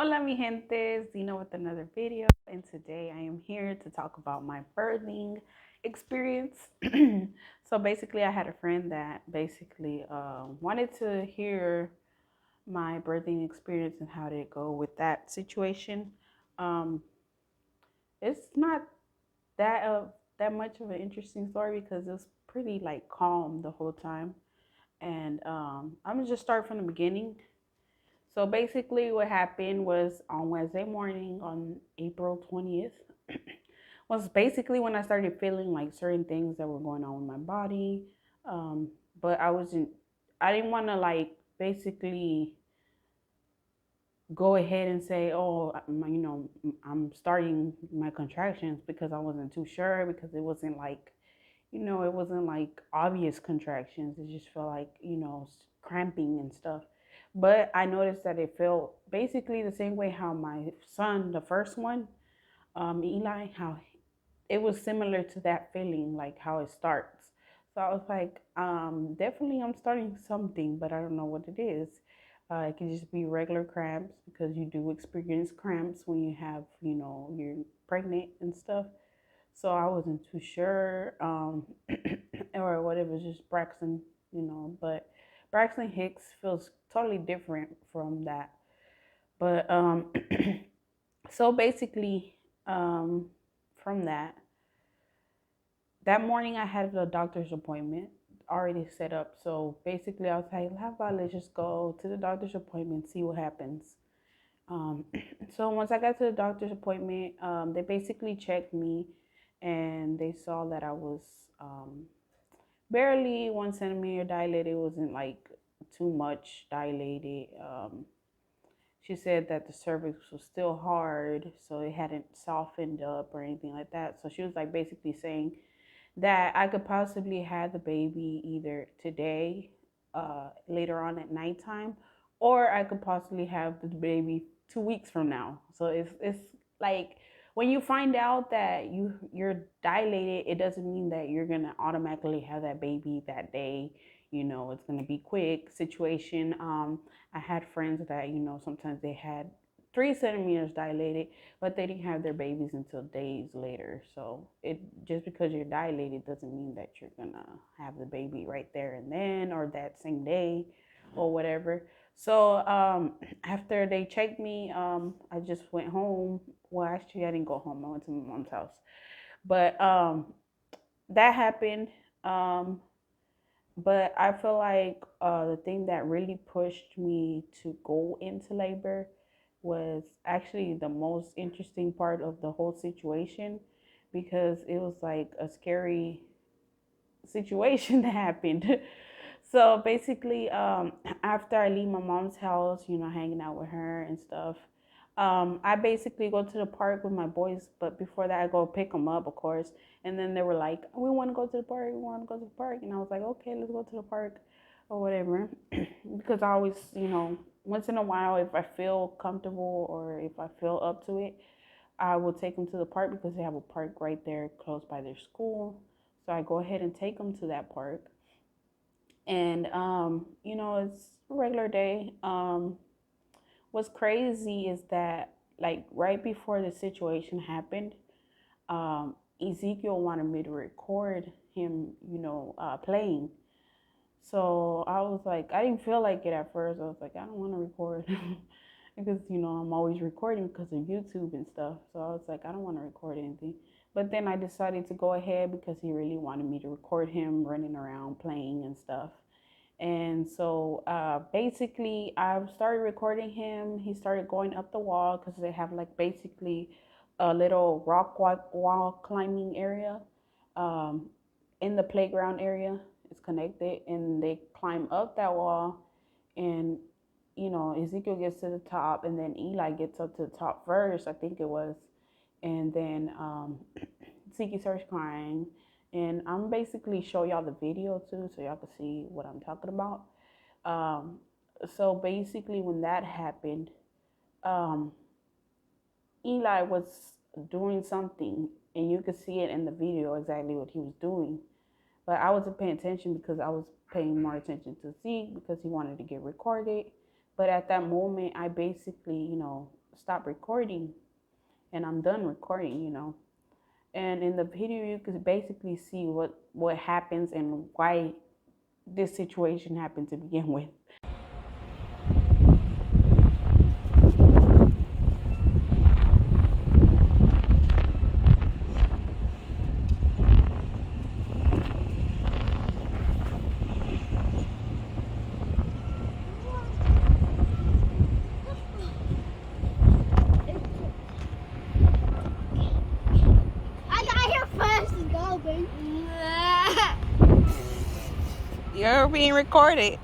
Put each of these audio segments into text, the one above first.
Hola mi gente, Zeno with another video, and today I am here to talk about my birthing experience. So basically I had a friend that basically wanted to hear my birthing experience and how did it go with that situation. Um, it's not that much of an interesting story because it's pretty like calm the whole time. And I'm gonna just start from the beginning. So basically, what happened was on Wednesday morning, on April 20th, was basically when I started feeling like certain things that were going on with my body. Um, but I didn't want to like basically go ahead and say, oh, I'm starting my contractions because I wasn't too sure because it wasn't like, it wasn't like obvious contractions. It just felt like, cramping and stuff. But I noticed that it felt basically the same way how my son, the first one, Eli, how it was similar to that feeling, like how it starts. So I was like, definitely I'm starting something, but I don't know what it is. It could just be regular cramps because you do experience cramps when you have, you're pregnant and stuff. So I wasn't too sure, or what it was just Braxton, but Braxton Hicks feels totally different from that. But so basically, um, from that morning I had a doctor's appointment already set up. So basically, I was like, how about let's just go to the doctor's appointment, see what happens. Um, so once I got to the doctor's appointment, they basically checked me, and they saw that I was um, barely 1 centimeter dilated. It wasn't like too much dilated. She said that the cervix was still hard, so it hadn't softened up or anything like that. So she was like basically saying that I could possibly have the baby either today, later on at nighttime, or I could possibly have the baby 2 weeks from now. So it's like when you find out that you're dilated, it doesn't mean that you're gonna automatically have that baby that day. It's gonna be quick situation. I had friends that sometimes they had 3 centimeters dilated, but they didn't have their babies until days later. So it just because you're dilated doesn't mean that you're gonna have the baby right there and then or that same day or whatever. So after they checked me, I just went home. Well, actually, I didn't go home. I went to my mom's house. But that happened. Um, but I feel like the thing that really pushed me to go into labor was actually the most interesting part of the whole situation because it was like a scary situation that happened. So basically, after I leave my mom's house, hanging out with her and stuff, I basically go to the park with my boys. But before that, I go pick them up, of course. And then they were like, "We want to go to the park. We want to go to the park." And I was like, "Okay, let's go to the park, or whatever." Because I always, once in a while, if I feel comfortable or if I feel up to it, I will take them to the park because they have a park right there close by their school. So I go ahead and take them to that park. And it's a regular day. What's crazy is that like right before the situation happened, Ezekiel wanted me to record him, playing. So I was like, I didn't feel like it at first. I was like, I don't want to record because I'm always recording because of YouTube and stuff. So I was like, I don't want to record anything. But then I decided to go ahead because he really wanted me to record him running around playing and stuff. And so basically, I started recording him. He started going up the wall because they have like basically a little rock wall climbing area um, in the playground area. It's connected, and they climb up that wall. And Ezekiel gets to the top, and then Eli gets up to the top first, I think it was. And then Zeke starts crying, and I'm basically show y'all the video too, so y'all can see what I'm talking about. Um, so basically, when that happened, um, Eli was doing something, and you could see it in the video exactly what he was doing. But I wasn't paying attention because I was paying more attention to Zeke because he wanted to get recorded. But at that moment, I basically, stop recording, and I'm done recording, And in the video, you could basically see what happens and why this situation happened to begin with. You're being recorded.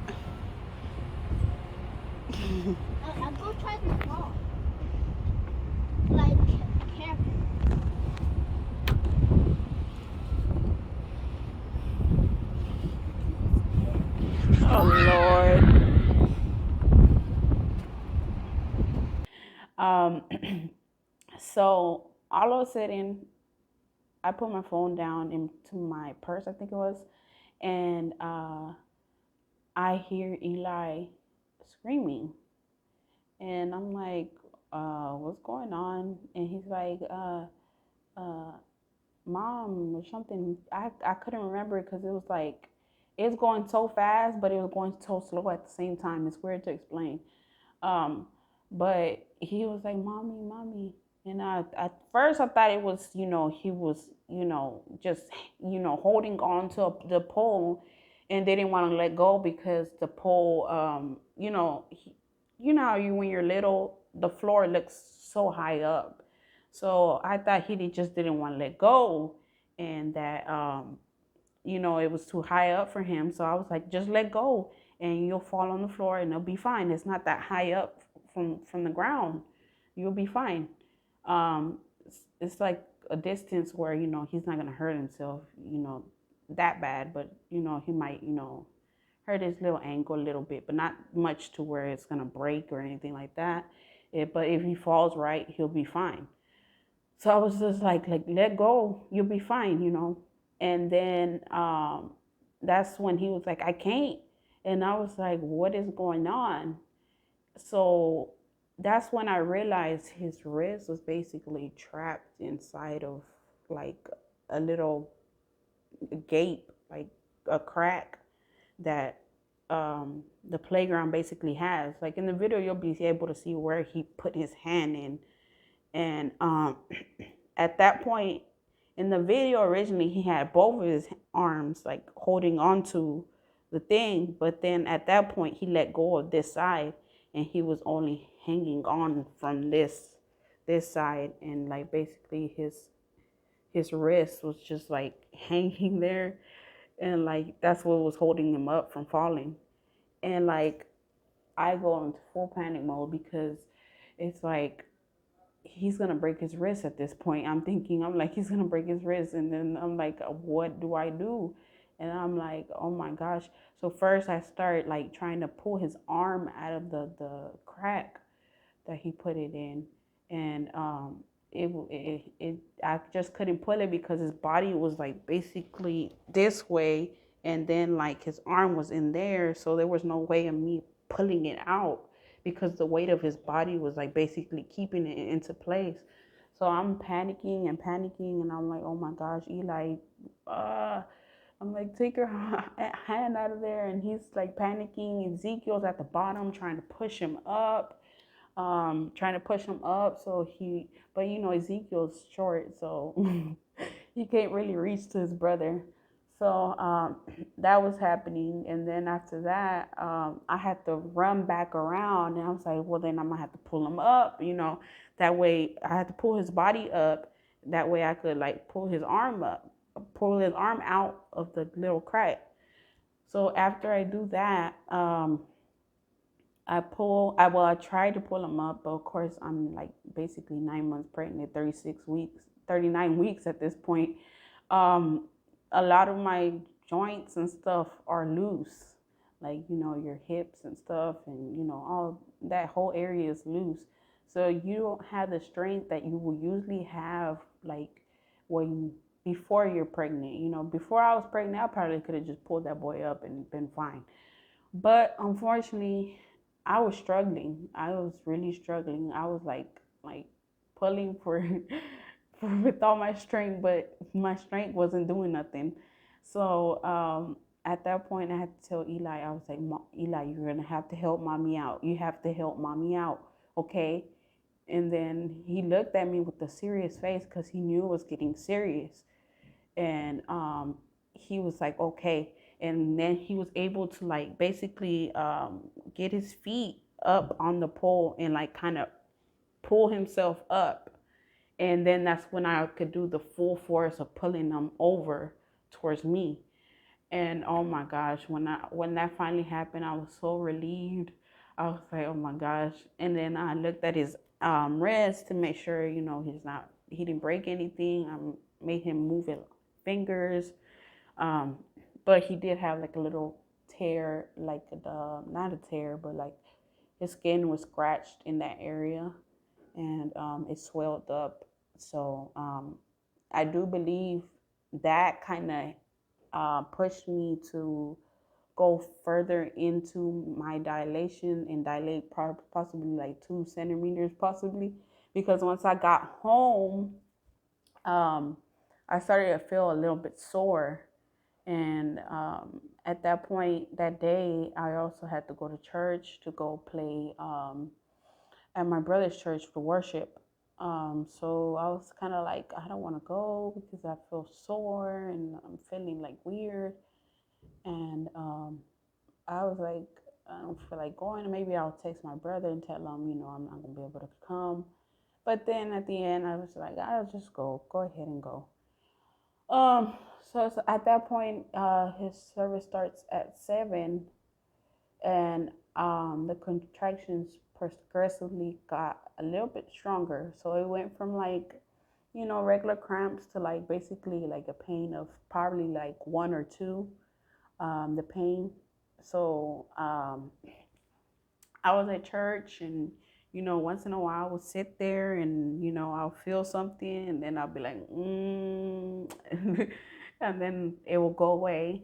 I'll go try the ball. Like, careful. Oh, Lord. So all of a sudden, I put my phone down into my purse, I think it was, and I hear Eli screaming, and I'm like, what's going on? And he's like, uh, mom or something. I couldn't remember because it was like, it's going so fast, but it was going so slow at the same time. It's weird to explain. Um, but he was like, mommy, mommy. And at first I thought it was, he was, just, holding on to the pole, and they didn't want to let go because the pole, how when you're little, the floor looks so high up. So I thought he just didn't want to let go, and that, it was too high up for him. So I was like, just let go and you'll fall on the floor and it'll be fine. It's not that high up from the ground. You'll be fine. It's like a distance where, he's not going to hurt himself, that bad, but, he might, hurt his little ankle a little bit, but not much to where it's going to break or anything like that. But if he falls right, he'll be fine. So I was just like let go, you'll be fine, And then that's when he was like, I can't. And I was like, what is going on? So that's when I realized his wrist was basically trapped inside of like a little gape, like a crack that the playground basically has. Like in the video, you'll be able to see where he put his hand in. And at that point in the video, originally he had both of his arms like holding onto the thing, but then at that point he let go of this side, and he was only hanging on from this side, and like basically his wrist was just like hanging there, and like that's what was holding him up from falling. And like I go into full panic mode because it's like he's gonna break his wrist at this point. I'm like, he's gonna break his wrist, and then I'm like, what do I do? And I'm like, oh my gosh. So first I start like trying to pull his arm out of the crack that he put it in, and I just couldn't pull it because his body was like basically this way, and then like his arm was in there, so there was no way of me pulling it out because the weight of his body was like basically keeping it into place. So I'm panicking and panicking, and I'm like, oh my gosh, Eli, I'm like, take your hand out of there. And he's like panicking. Ezekiel's at the bottom trying to push him up, so but Ezekiel's short, so he can't really reach to his brother. So that was happening, and then after that, I had to run back around, and I was like, well, then I'm gonna have to pull him up, that way I had to pull his body up, that way I could like pull his arm out of the little crack. So after I do that, I tried to pull him up, but of course I'm like basically 9 months pregnant, 39 weeks at this point. A lot of my joints and stuff are loose, like, your hips and stuff, and, all that whole area is loose. So you don't have the strength that you will usually have, like before you're pregnant. Before I was pregnant, I probably could have just pulled that boy up and been fine. But unfortunately, I was struggling. I was really struggling. I was like like pulling for, with all my strength, but my strength wasn't doing nothing. So at that point, I had to tell Eli, I was like, Eli, you're gonna have to help mommy out. You have to help mommy out, okay? And then he looked at me with a serious face because he knew it was getting serious. And he was like, okay. And then he was able to like basically get his feet up on the pole and like kind of pull himself up. And then that's when I could do the full force of pulling them over towards me. And oh my gosh, when that finally happened, I was so relieved. I was like, oh my gosh. And then I looked at his wrist to make sure, he didn't break anything. I made him move his fingers. Um, but he did have like a little tear, like not a tear, but like his skin was scratched in that area, and it swelled up. So I do believe that kind of pushed me to go further into my dilation and dilate possibly like 2 centimeters, possibly, because once I got home, um, I started to feel a little bit sore. And at that point, that day, I also had to go to church to go play at my brother's church for worship. So I was kind of like, I don't want to go because I feel sore and I'm feeling like weird. And I was like, I don't feel like going. Maybe I'll text my brother and tell him, I'm not going to be able to come. But then at the end, I was like, I'll just go ahead and go. Um, so at that point, his service starts at 7, and the contractions progressively got a little bit stronger. So it went from like, regular cramps to like basically like a pain of probably like 1 or 2, the pain. So I was at church, and once in a while I would sit there and I'll feel something, and then I'll be like, and then it will go away,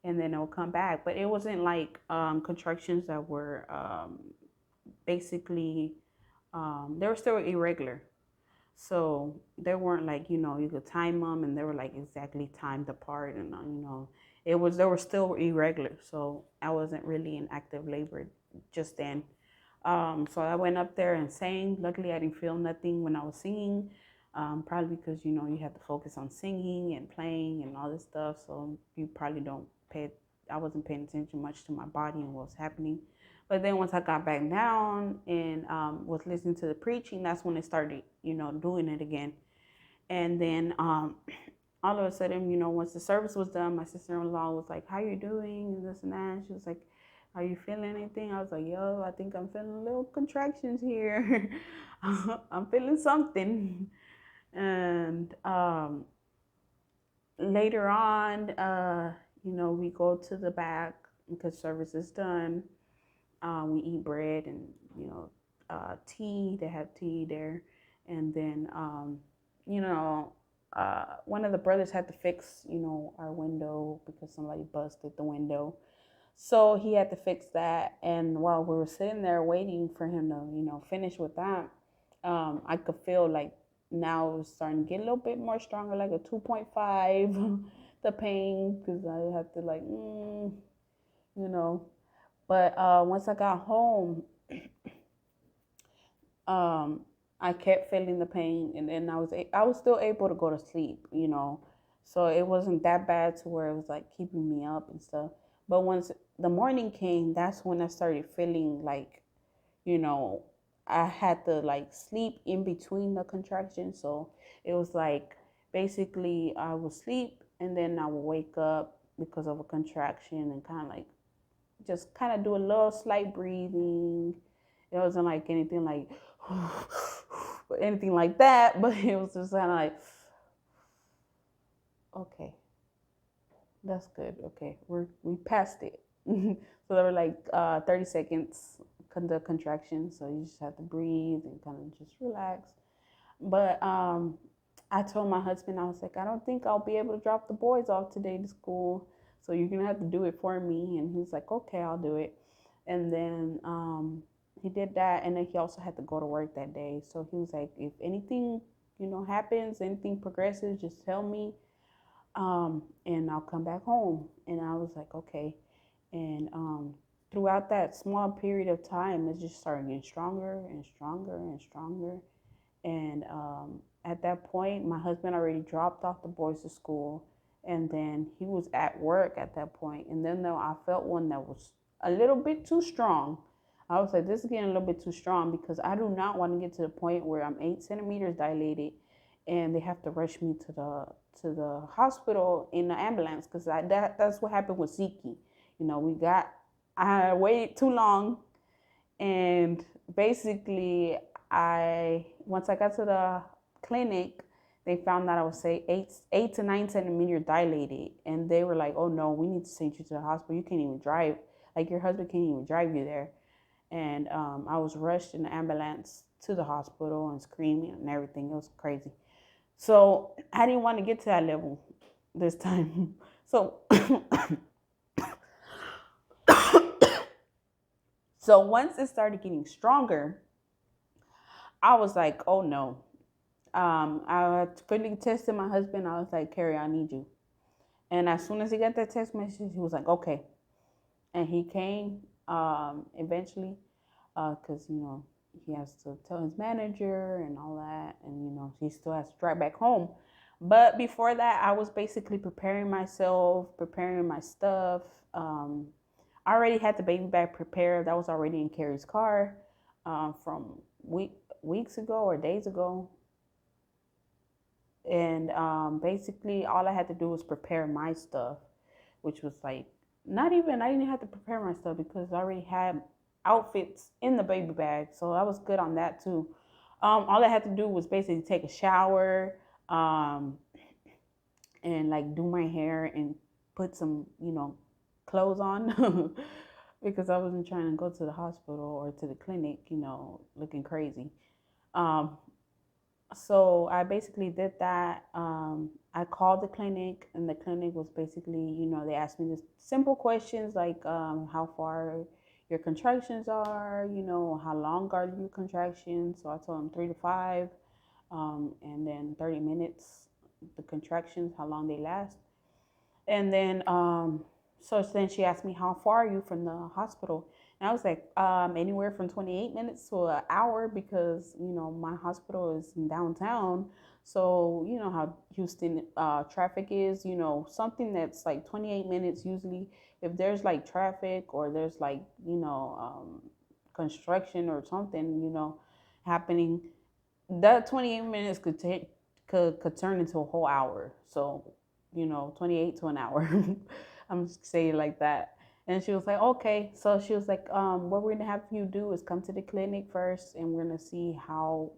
and then it will come back. But it wasn't like contractions that were basically they were still irregular. So they weren't like, you could time them, and they were like exactly timed apart, and they were still irregular. So I wasn't really in active labor just then. So I went up there and sang. Luckily, I didn't feel nothing when I was singing, probably because you have to focus on singing and playing and all this stuff. So you probably don't pay. I wasn't paying attention much to my body and what was happening. But then once I got back down and was listening to the preaching, that's when it started, doing it again. And then all of a sudden, once the service was done, my sister-in-law was like, "How you doing?" And this and that. And she was like, "Are you feeling anything?" I was like, "Yo, I think I'm feeling little contractions here. I'm feeling something." And later on, we go to the back because service is done. We eat bread and tea. They have tea there, and then you know one of the brothers had to fix our window because somebody busted the window. So he had to fix that, and while we were sitting there waiting for him to finish with that, I could feel like now it was starting to get a little bit more stronger, like a 2.5, the pain, because I had to like you know but once I got home, um, I kept feeling the pain, and then I was still able to go to sleep. So it wasn't that bad to where it was like keeping me up and stuff. But once the morning came, that's when I started feeling like, you know, I had to like sleep in between the contractions. So it was like basically I would sleep and then I would wake up because of a contraction and kind of like just kind of do a little slight breathing. It wasn't like anything like anything like that, but it was just kind of like, okay, that's good. Okay, we passed it. So there were like 30 seconds the contraction, so you just have to breathe and kind of just relax. But I told my husband, I was like, I don't think I'll be able to drop the boys off today to school, so you're gonna have to do it for me. And he's like, okay, I'll do it. And then He did that, and then he also had to go to work that day. So he was like, if anything, happens, anything progresses, just tell me, and I'll come back home. And I was like, okay. And throughout that small period of time, it just started getting stronger and stronger and stronger. And at that point, my husband already dropped off the boys to school, and then he was at work at that point. And then though I felt one that was a little bit too strong. I was like, this is getting a little bit too strong because I do not want to get to the point where I'm 8 centimeters dilated, and they have to rush me to the hospital in the ambulance because that's what happened with Ziki. I waited too long, and basically, I once I got to the clinic, they found that I was say 8 to 9 centimeters dilated, and they were like, "Oh no, we need to send you to the hospital. You can't even drive. Like your husband can't even drive you there." And I was rushed in the ambulance to the hospital and screaming and everything. It was crazy. So I didn't want to get to that level this time. So so once it started getting stronger, I was like, "Oh no." I quickly texted my husband. I was like, Carrie, I need you. And as soon as he got that text message, he was like, okay. And he came eventually because, he has to tell his manager and all that. And, he still has to drive back home. But before that, I was basically preparing myself, preparing my stuff. I already had the baby bag prepared. That was already in Carrie's car from weeks ago or days ago. And basically all I had to do was prepare my stuff, which was like not even I didn't have to prepare my stuff because I already had outfits in the baby bag, so I was good on that too. All I had to do was basically take a shower, um, and like do my hair and put some clothes on because I wasn't trying to go to the hospital or to the clinic looking crazy. um, so I basically did that. I called the clinic, and the clinic was basically, they asked me this simple questions like how far your contractions are, how long are your contractions. So I told them 3 to 5, and then 30 minutes, the contractions, how long they last. And then, so then she asked me, how far are you from the hospital? And I was like, anywhere from 28 minutes to an hour because, my hospital is in downtown. So, you know how Houston traffic is, something that's like 28 minutes usually. If there's like traffic or there's like, construction or something, happening, that 28 minutes could turn into a whole hour. So, 28 to an hour. I'm just saying it like that. And she was like, okay. So she was like, what we're gonna have you do is come to the clinic first, and we're gonna see how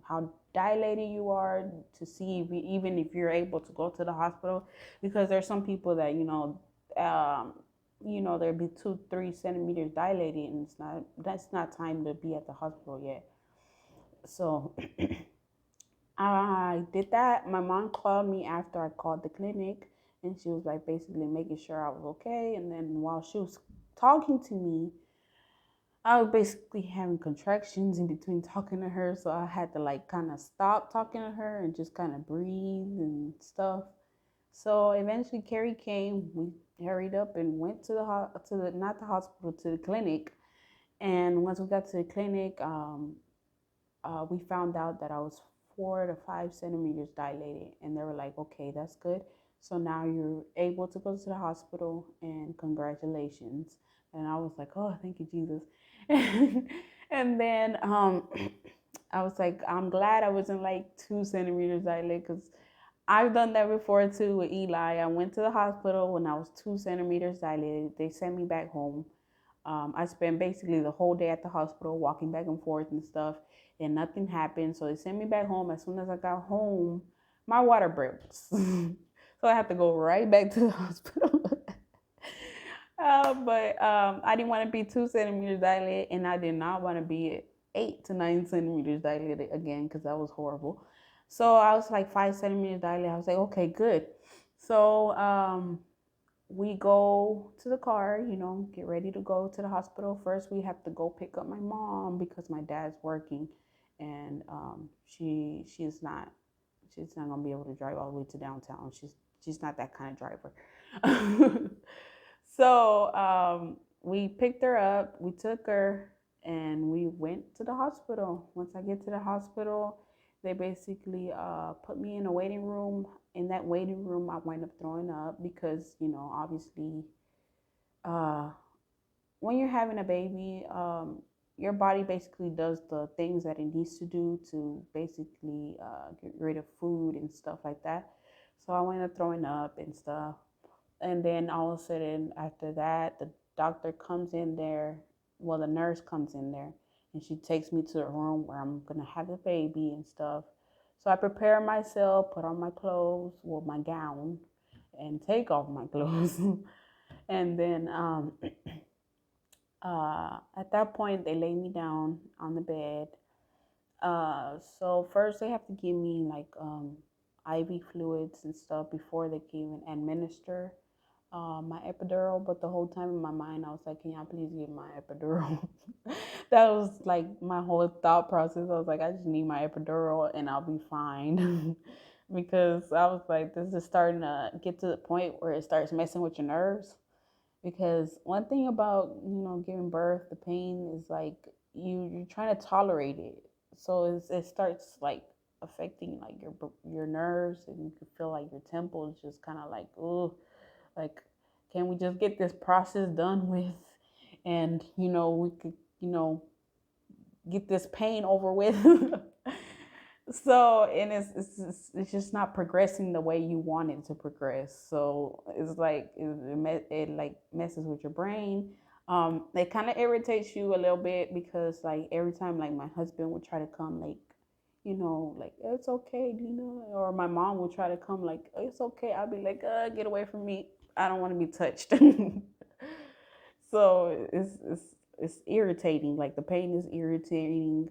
how dilated you are to see if even if you're able to go to the hospital, because there's some people that um, they'll be 2-3 centimeters dilated, and that's not time to be at the hospital yet. So I did that. My mom called me after I called the clinic, and she was like basically making sure I was okay. And then while she was talking to me, I was basically having contractions in between talking to her. So I had to like kind of stop talking to her and just kind of breathe and stuff. So eventually Carrie came. We hurried up and went to the not the hospital, to the clinic. And once we got to the clinic, we found out that I was 4 to 5 centimeters dilated, and they were like, "Okay, that's good. So now you're able to go to the hospital, and congratulations." And I was like, "Oh, thank you, Jesus." And then I was like, "I'm glad I wasn't like 2 centimeters dilated because I've done that before too with Eli. I went to the hospital when I was 2 centimeters dilated. They sent me back home. I spent basically the whole day at the hospital walking back and forth and stuff, and nothing happened. So they sent me back home. As soon as I got home, my water broke. So I had to go right back to the hospital. But I didn't want to be 2 centimeters dilated, and I did not want to be 8 to 9 centimeters dilated again because that was horrible. So I was like 5 centimeters dilated. I was like, okay, good. So we go to the car, get ready to go to the hospital. First, we have to go pick up my mom because my dad's working, and she's not gonna be able to drive all the way to downtown. She's not that kind of driver. So we picked her up, we took her, and we went to the hospital. Once I get to the hospital, they basically put me in a waiting room. In that waiting room, I wind up throwing up because, obviously, uh, when you're having a baby, your body basically does the things that it needs to do to basically get rid of food and stuff like that. So I wound up throwing up and stuff. And then all of a sudden, after that, the doctor comes in there. Well, the nurse comes in there and she takes me to the room where I'm going to have the baby and stuff. So I prepare myself, put on my clothes, well, my gown, and take off my clothes. And then at that point, they lay me down on the bed. So first they have to give me like IV fluids and stuff before they can even administer my epidural. But the whole time in my mind, I was like, can y'all please give my epidural? That was like my whole thought process. I was like, I just need my epidural and I'll be fine. Because I was like, this is starting to get to the point where it starts messing with your nerves. Because one thing about giving birth, the pain is like you're trying to tolerate it, so it starts like affecting like your nerves, and you can feel like your temple is just kind of like, oh, like, can we just get this process done with, and we could get this pain over with. So, and it's just not progressing the way you want it to progress. So it's like it like messes with your brain. It kind of irritates you a little bit because like every time like my husband would try to come, like like, it's okay, Dina, or my mom would try to come, like, it's okay, I'll be like, get away from me, I don't want to be touched. So it's irritating. Like the pain is irritating.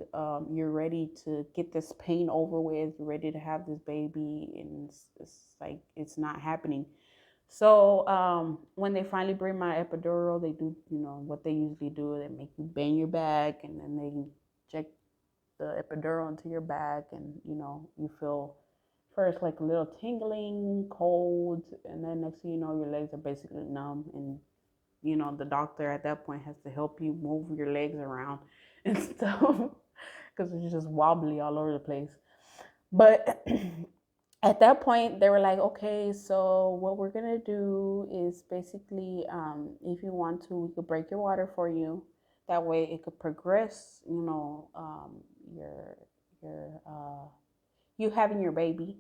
You're ready to get this pain over with. You're ready to have this baby, and it's like it's not happening. So when they finally bring my epidural, they do what they usually do. They make you bend your back, and then they inject the epidural into your back, and you feel first like a little tingling, cold, and then next thing you know, your legs are basically numb, and the doctor at that point has to help you move your legs around and stuff because it's just wobbly all over the place. But at that point, they were like, okay, so what we're going to do is basically, if you want to, we could break your water for you. That way it could progress, your, you having your baby.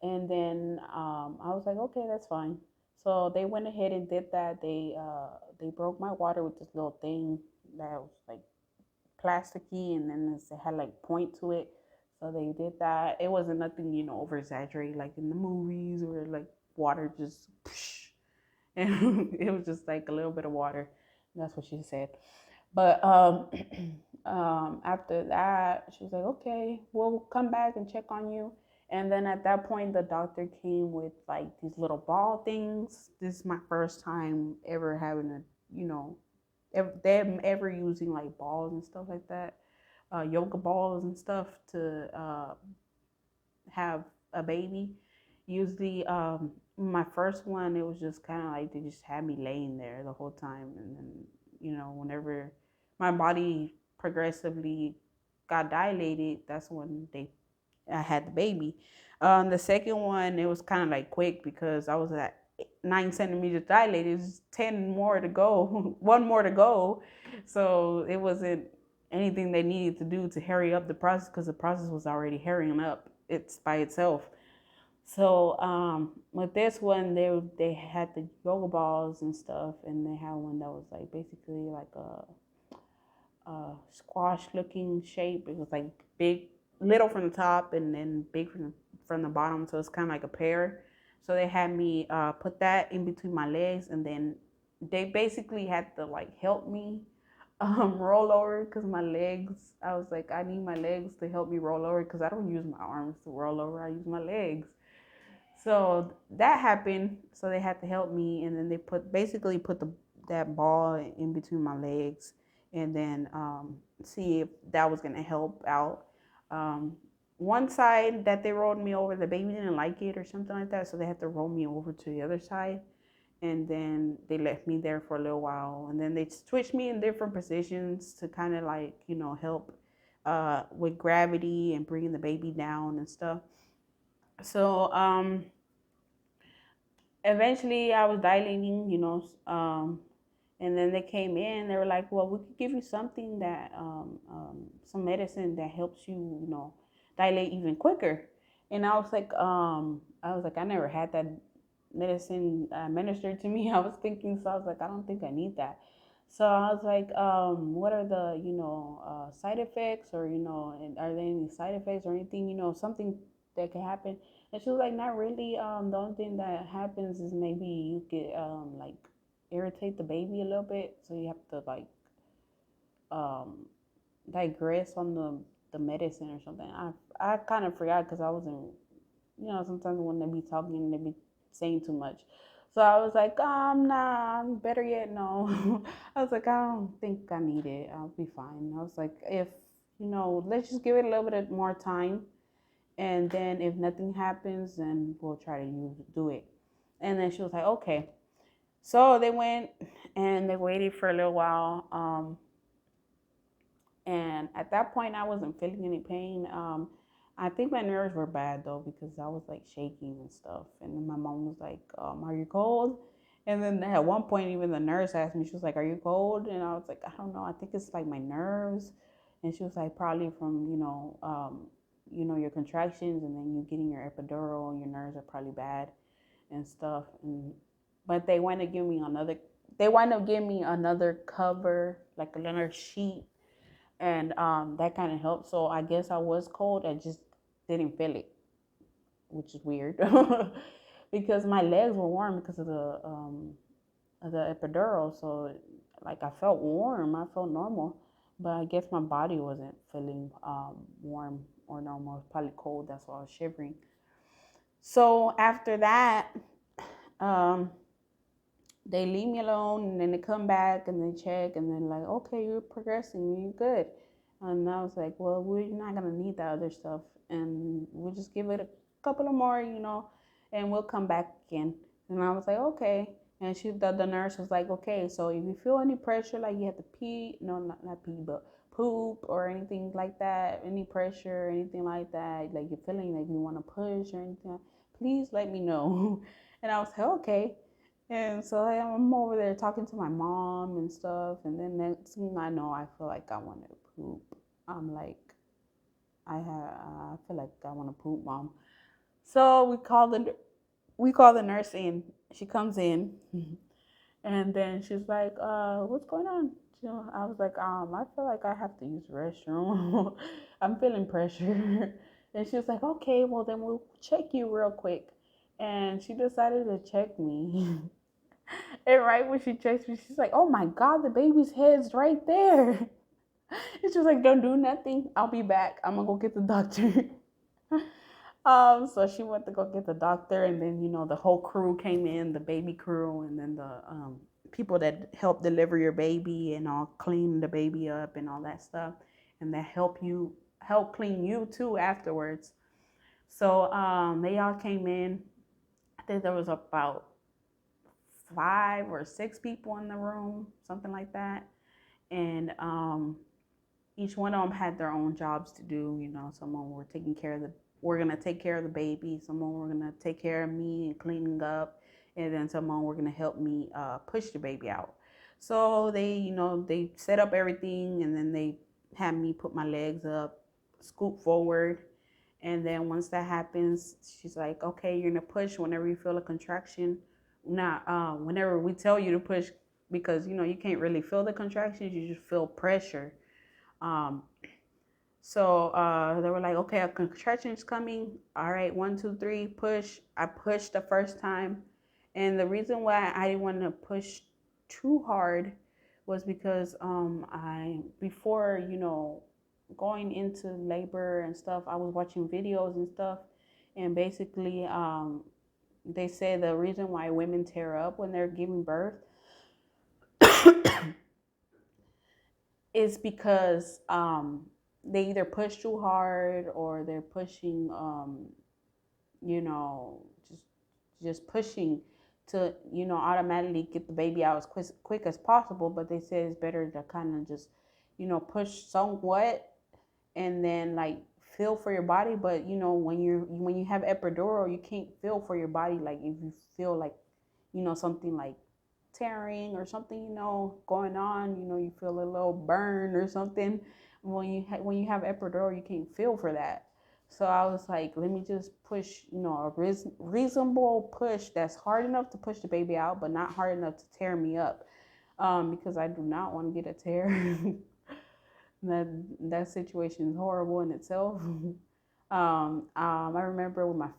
And then I was like, okay, that's fine. So they went ahead and did that. They broke my water with this little thing that was like plasticky, and then it had like point to it. So they did that. It wasn't nothing over exaggerated like in the movies, where like water just psh, and it was just like a little bit of water. That's what she said. But after that, she was like, okay, we'll come back and check on you. And then at that point, the doctor came with like these little ball things. This is my first time ever having a, them ever using like balls and stuff like that, yoga balls and stuff to have a baby. Usually, my first one, it was just kind of like they just had me laying there the whole time. And then, whenever my body progressively got dilated, that's when I had the baby. The second one, it was kind of like quick because I was at 9 centimeters dilated. It's 10 more to go, one more to go. So it wasn't anything they needed to do to hurry up the process because the process was already hurrying up it's by itself. So with this one, they had the yoga balls and stuff, and they had one that was like basically like a squash looking shape. It was like big, little from the top, and then big from the bottom. So it's kind of like a pear. So they had me put that in between my legs, and then they basically had to like help me roll over because my legs. I was like, I need my legs to help me roll over because I don't use my arms to roll over. I use my legs. So that happened. So they had to help me, and then they basically put that ball in between my legs, and then see if that was gonna help out. Um, One side that they rolled me over, the baby didn't like it or something like that, so they had to roll me over to the other side, and then they left me there for a little while, and then they switched me in different positions to kind of like help with gravity and bringing the baby down and stuff. So eventually I was dilating, and then they came in. They were like, "Well, we could give you something that, some medicine that helps you, dilate even quicker." And I was like, I never had that medicine administered to me. I was thinking, so I was like, I don't think I need that. So I was like, what are the, side effects, or and are there any side effects or anything, something that can happen? And she was like, not really. The only thing that happens is maybe you get like irritate the baby a little bit, so you have to like um digress on the medicine or something. I kind of forgot because I wasn't, sometimes when they be talking, they be saying too much. So I was like, nah, better yet, no. I was like, I don't think I need it. I'll be fine. I was like, if, let's just give it a little bit more time. And then if nothing happens, then we'll try to do it. And then she was like, okay. So they went and they waited for a little while. And at that point, I wasn't feeling any pain. I think my nerves were bad though, because I was like shaking and stuff. And then my mom was like, "Are you cold?" And then at one point, even the nurse asked me, she was like, "Are you cold?" And I was like, "I don't know. I think it's like my nerves." And she was like, "Probably from your contractions, and then you getting your epidural. Your nerves are probably bad and stuff." And but they wind up giving me another cover, like another sheet, and that kind of helped. So I guess I was cold. I just didn't feel it, which is weird, because my legs were warm because of the epidural. So like I felt warm. I felt normal, but I guess my body wasn't feeling warm or normal. It was probably cold. That's why I was shivering. So after that, um, they leave me alone, and then they come back and they check, and then like, okay, you're progressing, you're good. And I was like, well, we're not gonna need that other stuff, and we'll just give it a couple of more, and we'll come back again. And I was like, okay. And the nurse was like, okay, so if you feel any pressure, like you have to pee, no, not pee, but poop or anything like that, any pressure, anything like that, like you're feeling like you want to push or anything, please let me know. And I was like, okay. And so I'm over there talking to my mom and stuff, and then next thing I know, I feel like I want to poop. I'm like, I feel like I want to poop, mom. So we call the nurse in. She comes in, and then she's like, what's going on? I was like, I feel like I have to use the restroom. I'm feeling pressure. And she was like, okay, well then we'll check you real quick. And she decided to check me. And right when she checks me, she's like, "Oh my God, the baby's head's right there." And she was like, "Don't do nothing. I'll be back. I'm gonna go get the doctor." So she went to go get the doctor, and then the whole crew came in, the baby crew, and then the people that help deliver your baby and all clean the baby up and all that stuff, and that help clean you too afterwards. So they all came in. I think there was about 5 or 6 people in the room, something like that. And each one of them had their own jobs to do. Someone were taking care of we're gonna take care of the baby. Someone were gonna take care of me and cleaning up, and then someone were gonna help me push the baby out. So they set up everything, and then they had me put my legs up, scoot forward, and then once that happens, she's like, okay, you're gonna push whenever you feel a contraction. Not whenever we tell you to push, because you can't really feel the contractions, you just feel pressure. Um, so they were like, okay, a contraction is coming. All right, 1, 2, 3, push. I pushed the first time, and the reason why I didn't want to push too hard was because I before going into labor and stuff, I was watching videos and stuff, and basically They say the reason why women tear up when they're giving birth is because they either push too hard or they're pushing, you know, just pushing to, automatically get the baby out as quick as possible. But they say it's better to kind of just, push somewhat and then like feel for your body. But when you have epidural, you can't feel for your body. Like if you feel like, something like tearing or something, going on, you feel a little burn or something. When you have epidural, you can't feel for that. So I was like, let me just push, a reasonable push that's hard enough to push the baby out, but not hard enough to tear me up, because I do not want to get a tear. That situation is horrible in itself. I remember when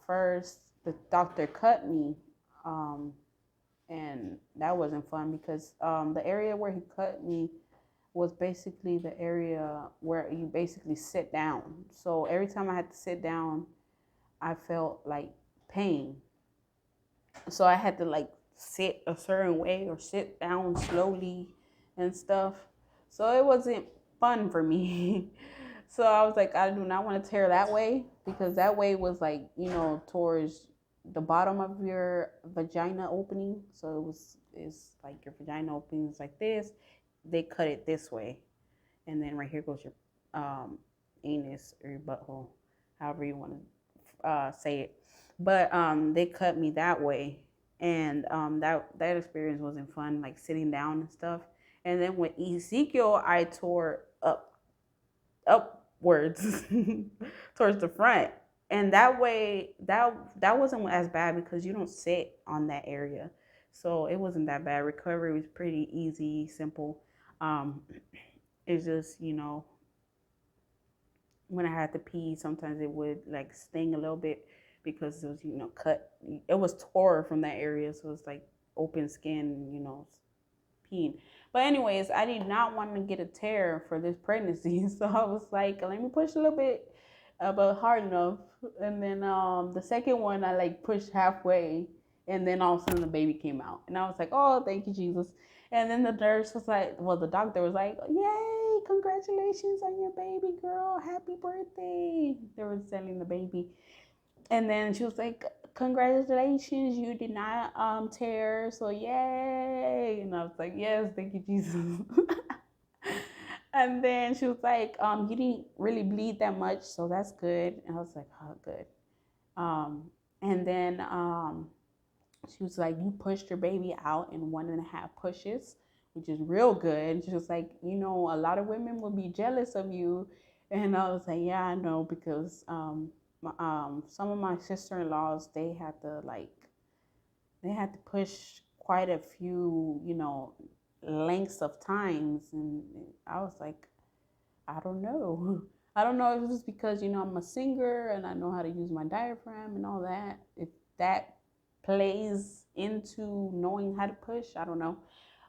the doctor cut me, um, and that wasn't fun because the area where he cut me was basically the area where you basically sit down. So every time I had to sit down, I felt like pain. So I had to like sit a certain way or sit down slowly and stuff. So it wasn't fun for me. So I was like, I do not want to tear that way, because that way was like, towards the bottom of your vagina opening. So it's like your vagina opening is like this. They cut it this way. And then right here goes your anus or your butthole, however you want to say it. But they cut me that way, and that experience wasn't fun, like sitting down and stuff. And then with Ezekiel, I tore upwards towards the front, and that way that wasn't as bad because you don't sit on that area, so it wasn't that bad. Recovery was pretty easy, simple. um it's just, when I had to pee, sometimes it would like sting a little bit because it was, cut. It was tore from that area, so it's like open skin, peeing. But anyways, I did not want to get a tear for this pregnancy, so I was like, let me push a little bit, but hard enough. And then the second one, I like pushed halfway, and then all of a sudden the baby came out, and I was like, oh, thank you, Jesus. And then the nurse was like, well, the doctor was like, yay, congratulations on your baby girl, happy birthday. They were selling the baby. And then she was like, congratulations, you did not tear, so yay. And I was like, yes, thank you, Jesus. And then she was like, you didn't really bleed that much, so that's good. And I was like, oh, good. um and then she was like, you pushed your baby out in 1.5 pushes, which is real good. She was like, a lot of women will be jealous of you. And I was like, yeah, I know, because some of my sister-in-laws, they had to push quite a few, lengths of times. And I was like, I don't know. I don't know if it's because, I'm a singer and I know how to use my diaphragm and all that. If that plays into knowing how to push, I don't know.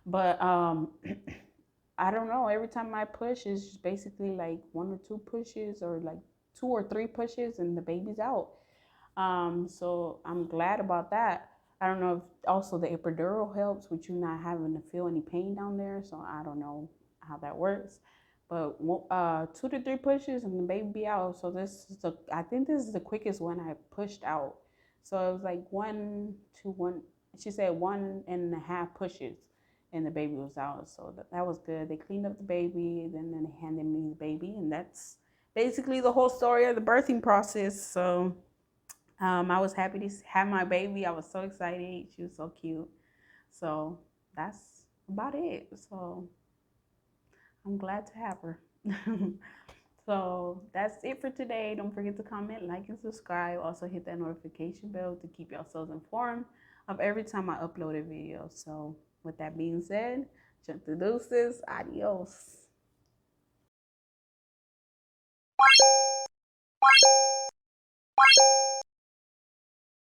But I don't know. Every time I push, it's just basically like 1 or 2 pushes, or like 2 or 3 pushes, and the baby's out. So I'm glad about that. I don't know if also the epidural helps with you not having to feel any pain down there. So I don't know how that works, but 2 to 3 pushes and the baby be out. So I think this is the quickest one I pushed out. So it was like 1 to 1. She said 1.5 pushes, and the baby was out. So that was good. They cleaned up the baby, then they handed me the baby, and that's basically the whole story of the birthing process. So I was happy to have my baby. I was so excited. She was so cute. So that's about it. So I'm glad to have her. So that's it for today. Don't forget to comment, like, and subscribe. Also hit that notification bell to keep yourselves informed of every time I upload a video. So with that being said, jump the deuces. Adios.